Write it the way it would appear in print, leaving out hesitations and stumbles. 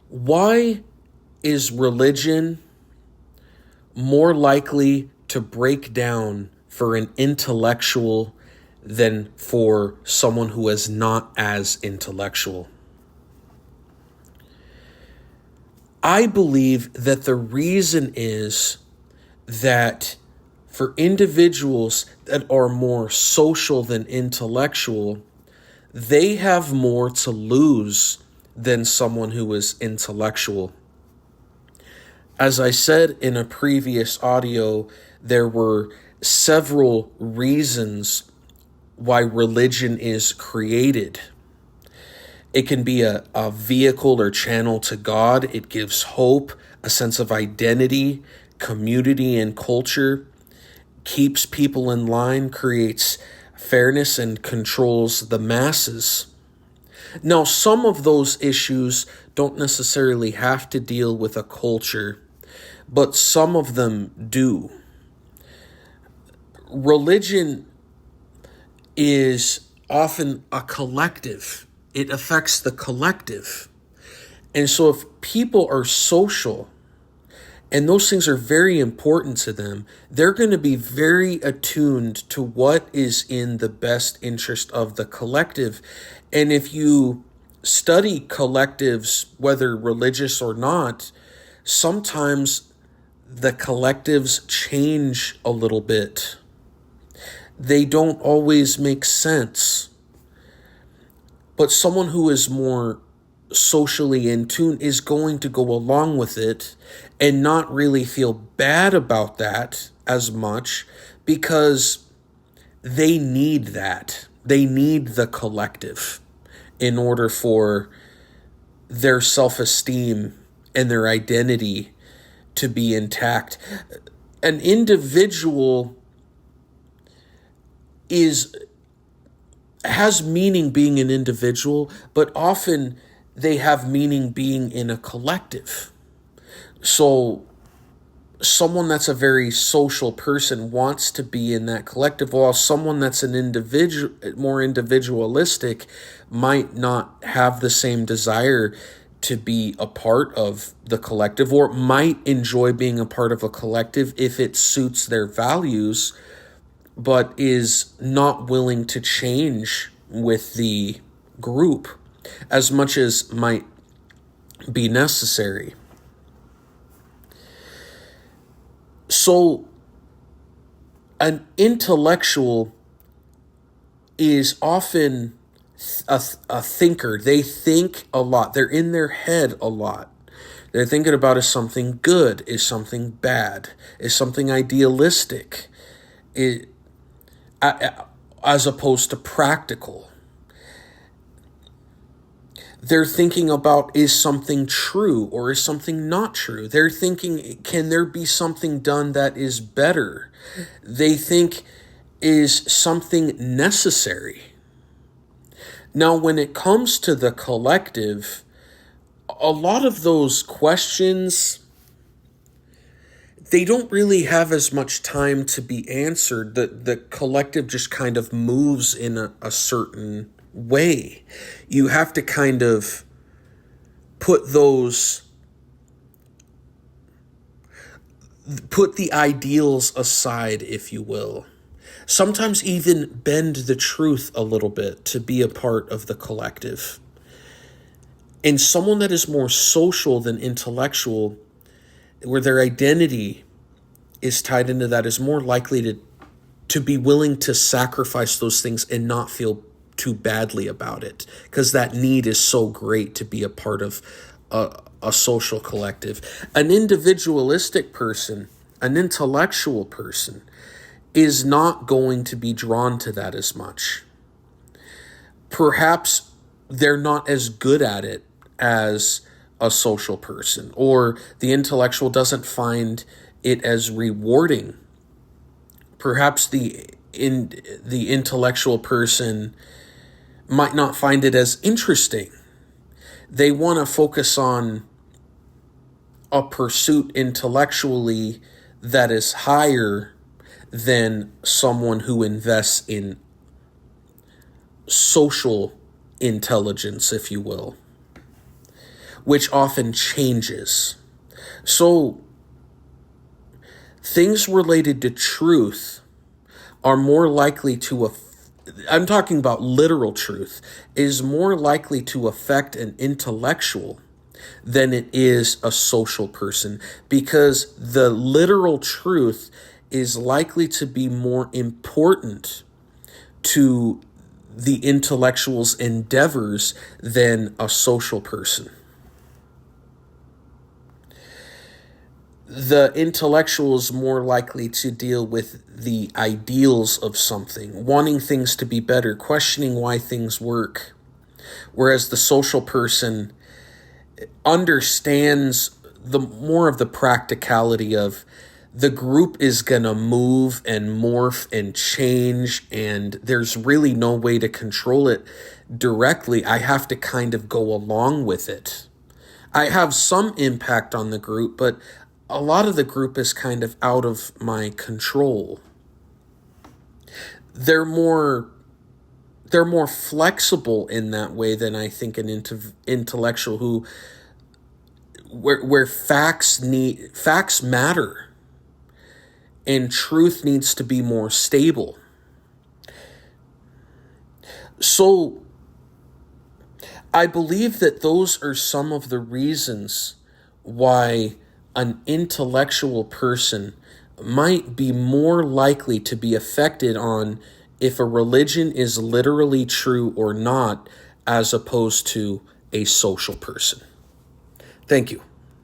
Why is religion more likely to break down for an intellectual than for someone who is not as intellectual? I believe that the reason is that for individuals that are more social than intellectual, they have more to lose than someone who is intellectual. As I said in a previous audio, there were several reasons why religion is created. It can be a vehicle or channel to God. It gives hope, a sense of identity, community, and culture, keeps people in line, creates fairness, and controls the masses. Now, some of those issues don't necessarily have to deal with a culture, but some of them do. Religion is often a collective. It affects the collective. And so if people are social, and those things are very important to them, they're going to be very attuned to what is in the best interest of the collective. And if you study collectives, whether religious or not, sometimes the collectives change a little bit. They don't always make sense. But someone who is more socially in tune is going to go along with it and not really feel bad about that as much, because they need that. They need the collective in order for their self-esteem and their identity to be intact. An individual has meaning being an individual, but often they have meaning being in a collective. So someone that's a very social person wants to be in that collective, while someone that's an individual, more individualistic, might not have the same desire to be a part of the collective, or might enjoy being a part of a collective if it suits their values, but is not willing to change with the group as much as might be necessary. So an intellectual is often a thinker. They think a lot. They're in their head a lot. They're thinking about, is something good? Is something bad? Is something idealistic? As opposed to practical. They're thinking about, is something true or is something not true? They're thinking, can there be something done that is better? They think, is something necessary? Now, when it comes to the collective, a lot of those questions, they don't really have as much time to be answered. The collective just kind of moves in a certain way. You have to kind of put the ideals aside, if you will. Sometimes even bend the truth a little bit to be a part of the collective. And someone that is more social than intellectual, where their identity is tied into that, is more likely to be willing to sacrifice those things and not feel too badly about it, because that need is so great to be a part of a social collective. An individualistic person, an intellectual person, is not going to be drawn to that as much. Perhaps they're not as good at it as a social person, or the intellectual doesn't find it as rewarding. Perhaps the intellectual person might not find it as interesting. They want to focus on a pursuit intellectually that is higher than someone who invests in social intelligence, if you will. which often changes. So things related to truth are more likely to I'm talking about literal truth, is more likely to affect an intellectual than it is a social person, because the literal truth is likely to be more important to the intellectual's endeavors than a social person. The intellectual is more likely to deal with the ideals of something, wanting things to be better, questioning why things work, whereas the social person understands the more of the practicality of the group is going to move and morph and change, and there's really no way to control it directly. I have to kind of go along with it. I have some impact on the group, but a lot of the group is kind of out of my control. They're more flexible in that way than I think an intellectual where facts matter and truth needs to be more stable. So I believe that those are some of the reasons why an intellectual person might be more likely to be affected on if a religion is literally true or not, as opposed to a social person. Thank you.